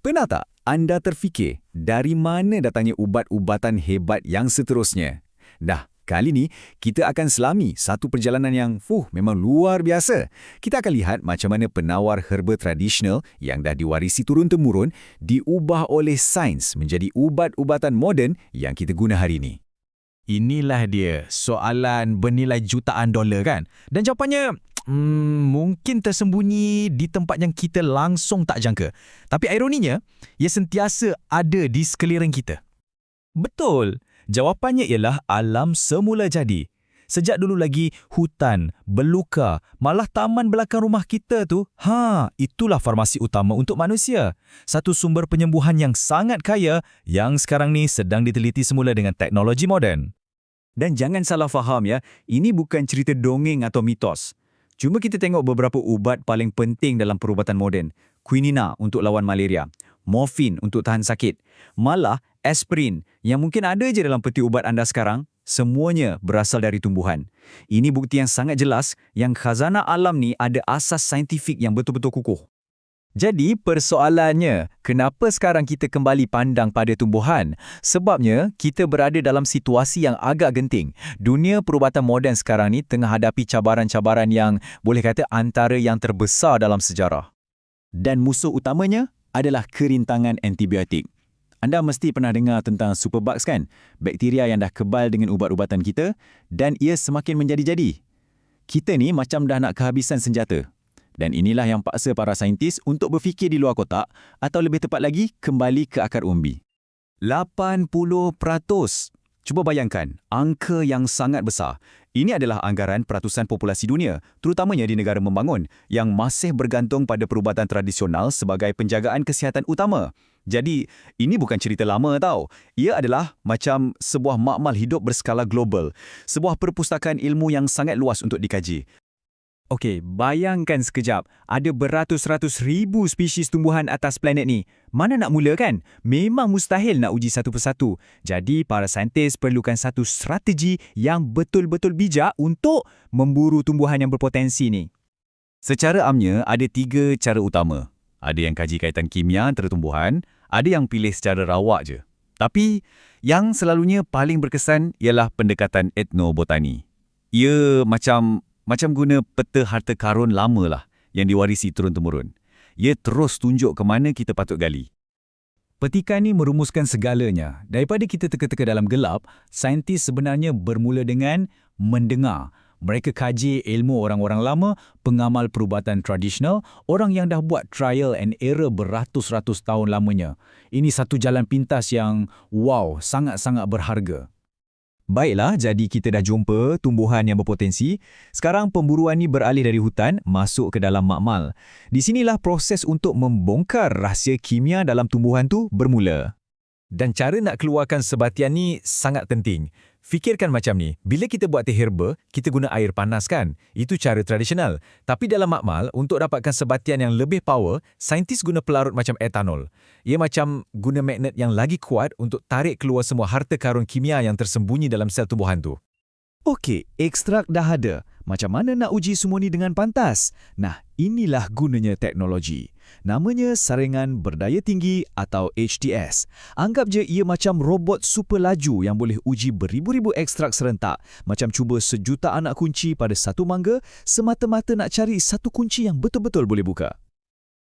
Pernah tak anda terfikir dari mana datangnya ubat-ubatan hebat yang seterusnya? Dah, kali ni kita akan selami satu perjalanan yang memang luar biasa. Kita akan lihat macam mana penawar herba tradisional yang dah diwarisi turun-temurun diubah oleh sains menjadi ubat-ubatan moden yang kita guna hari ini. Inilah dia, soalan bernilai jutaan dolar kan? Dan jawapannya mungkin tersembunyi di tempat yang kita langsung tak jangka. Tapi ironinya, ia sentiasa ada di sekeliling kita. Betul, jawapannya ialah alam semula jadi. Sejak dulu lagi, hutan, belukar, malah taman belakang rumah kita tu, itulah farmasi utama untuk manusia. Satu sumber penyembuhan yang sangat kaya yang sekarang ni sedang diteliti semula dengan teknologi moden. Dan jangan salah faham ya, ini bukan cerita dongeng atau mitos. Cuma kita tengok beberapa ubat paling penting dalam perubatan moden. Quinina untuk lawan malaria, morfin untuk tahan sakit, malah aspirin yang mungkin ada je dalam peti ubat anda sekarang, semuanya berasal dari tumbuhan. Ini bukti yang sangat jelas yang khazanah alam ni ada asas saintifik yang betul-betul kukuh. Jadi persoalannya, kenapa sekarang kita kembali pandang pada tumbuhan? Sebabnya, kita berada dalam situasi yang agak genting. Dunia perubatan moden sekarang ni tengah hadapi cabaran-cabaran yang boleh kata antara yang terbesar dalam sejarah. Dan musuh utamanya adalah kerintangan antibiotik. Anda mesti pernah dengar tentang superbugs kan? Bakteria yang dah kebal dengan ubat-ubatan kita dan ia semakin menjadi-jadi. Kita ni macam dah nak kehabisan senjata. Dan inilah yang paksa para saintis untuk berfikir di luar kotak atau lebih tepat lagi, kembali ke akar umbi. 80%. Cuba bayangkan, angka yang sangat besar. Ini adalah anggaran peratusan populasi dunia, terutamanya di negara membangun, yang masih bergantung pada perubatan tradisional sebagai penjagaan kesihatan utama. Jadi, ini bukan cerita lama tau. Ia adalah macam sebuah makmal hidup berskala global, sebuah perpustakaan ilmu yang sangat luas untuk dikaji. Okey, bayangkan sekejap, ada beratus-ratus ribu spesies tumbuhan atas planet ni. Mana nak mula kan? Memang mustahil nak uji satu persatu. Jadi, para saintis perlukan satu strategi yang betul-betul bijak untuk memburu tumbuhan yang berpotensi ni. Secara amnya, ada 3 cara utama. Ada yang kaji kaitan kimia antara tumbuhan, ada yang pilih secara rawak je. Tapi, yang selalunya paling berkesan ialah pendekatan etnobotani. Ia macam guna peta harta karun lama lah yang diwarisi turun-temurun. Ia terus tunjuk ke mana kita patut gali. Petikan ni merumuskan segalanya. Daripada kita teka-teka dalam gelap, saintis sebenarnya bermula dengan mendengar. Mereka kaji ilmu orang-orang lama, pengamal perubatan tradisional, orang yang dah buat trial and error beratus-ratus tahun lamanya. Ini satu jalan pintas yang, sangat-sangat berharga. Baiklah, jadi kita dah jumpa tumbuhan yang berpotensi. Sekarang pemburuan ni beralih dari hutan masuk ke dalam makmal. Di sinilah proses untuk membongkar rahsia kimia dalam tumbuhan tu bermula. Dan cara nak keluarkan sebatian ni sangat penting. Fikirkan macam ni, bila kita buat teh herba, kita guna air panas kan? Itu cara tradisional. Tapi dalam makmal, untuk dapatkan sebatian yang lebih power, saintis guna pelarut macam etanol. Ia macam guna magnet yang lagi kuat untuk tarik keluar semua harta karun kimia yang tersembunyi dalam sel tumbuhan tu. Okey, ekstrak dah ada. Macam mana nak uji semua ni dengan pantas? Nah, inilah gunanya teknologi. Namanya saringan berdaya tinggi atau HTS. Anggap je ia macam robot super laju yang boleh uji beribu-ribu ekstrak serentak. Macam cuba sejuta anak kunci pada satu mangga, semata-mata nak cari satu kunci yang betul-betul boleh buka.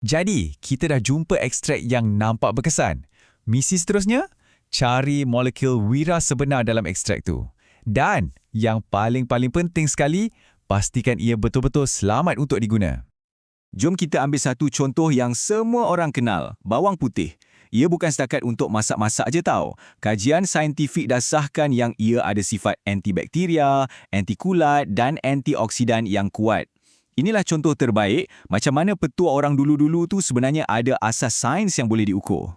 Jadi, kita dah jumpa ekstrak yang nampak berkesan. Misi seterusnya, cari molekul wira sebenar dalam ekstrak tu. Dan yang paling-paling penting sekali, pastikan ia betul-betul selamat untuk diguna. Jom kita ambil satu contoh yang semua orang kenal, bawang putih. Ia bukan setakat untuk masak-masak je tau. Kajian saintifik dah sahkan yang ia ada sifat antibakteria, antikulat dan antioksidan yang kuat. Inilah contoh terbaik macam mana petua orang dulu-dulu tu sebenarnya ada asas sains yang boleh diukur.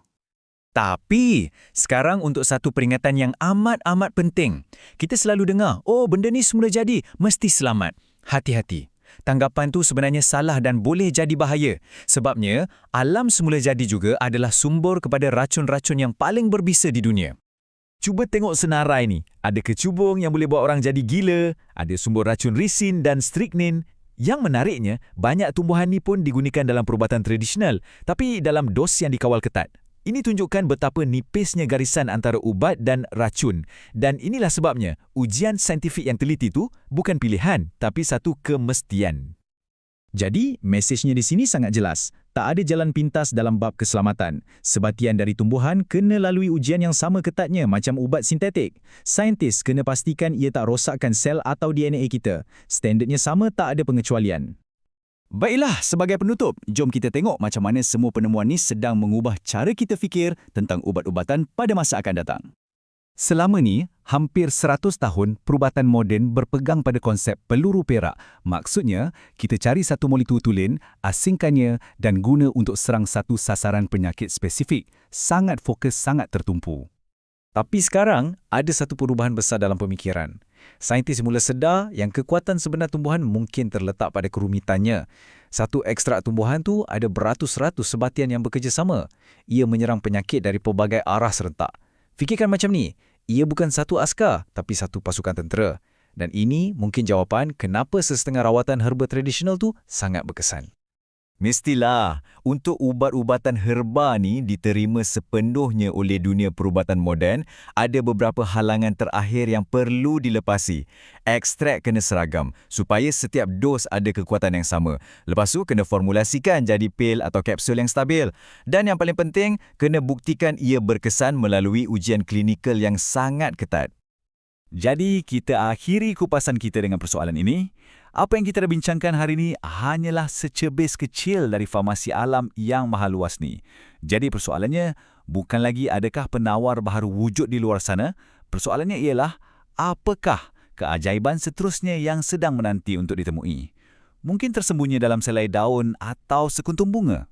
Tapi, sekarang untuk satu peringatan yang amat-amat penting. Kita selalu dengar, benda ni semula jadi, mesti selamat. Hati-hati. Tanggapan tu sebenarnya salah dan boleh jadi bahaya. Sebabnya, alam semula jadi juga adalah sumber kepada racun-racun yang paling berbisa di dunia. Cuba tengok senarai ni. Ada kecubung yang boleh buat orang jadi gila, ada sumber racun risin dan strychnine. Yang menariknya, banyak tumbuhan ni pun digunakan dalam perubatan tradisional, tapi dalam dos yang dikawal ketat. Ini tunjukkan betapa nipisnya garisan antara ubat dan racun. Dan inilah sebabnya, ujian saintifik yang teliti itu bukan pilihan, tapi satu kemestian. Jadi, mesejnya di sini sangat jelas. Tak ada jalan pintas dalam bab keselamatan. Sebatian dari tumbuhan kena lalui ujian yang sama ketatnya macam ubat sintetik. Saintis kena pastikan ia tak rosakkan sel atau DNA kita. Standardnya sama, tak ada pengecualian. Baiklah, sebagai penutup, jom kita tengok macam mana semua penemuan ni sedang mengubah cara kita fikir tentang ubat-ubatan pada masa akan datang. Selama ni, hampir 100 tahun perubatan moden berpegang pada konsep peluru perak. Maksudnya, kita cari satu molekul tulen, asingkannya dan guna untuk serang satu sasaran penyakit spesifik. Sangat fokus, sangat tertumpu. Tapi sekarang, ada satu perubahan besar dalam pemikiran. Saintis mula sedar yang kekuatan sebenar tumbuhan mungkin terletak pada kerumitannya. Satu ekstrak tumbuhan tu ada beratus-ratus sebatian yang bekerjasama. Ia menyerang penyakit dari pelbagai arah serentak. Fikirkan macam ni, ia bukan satu askar, tapi satu pasukan tentera. Dan ini mungkin jawapan kenapa sesetengah rawatan herba tradisional tu sangat berkesan. Mestilah, untuk ubat-ubatan herba ni diterima sepenuhnya oleh dunia perubatan moden, ada beberapa halangan terakhir yang perlu dilepasi. Ekstrak kena seragam, supaya setiap dos ada kekuatan yang sama. Lepas tu, kena formulasikan jadi pil atau kapsul yang stabil. Dan yang paling penting, kena buktikan ia berkesan melalui ujian klinikal yang sangat ketat. Jadi, kita akhiri kupasan kita dengan persoalan ini. Apa yang kita dah bincangkan hari ini hanyalah secebis kecil dari farmasi alam yang maha luas ni. Jadi persoalannya bukan lagi adakah penawar baharu wujud di luar sana. Persoalannya ialah apakah keajaiban seterusnya yang sedang menanti untuk ditemui. Mungkin tersembunyi dalam selai daun atau sekuntum bunga.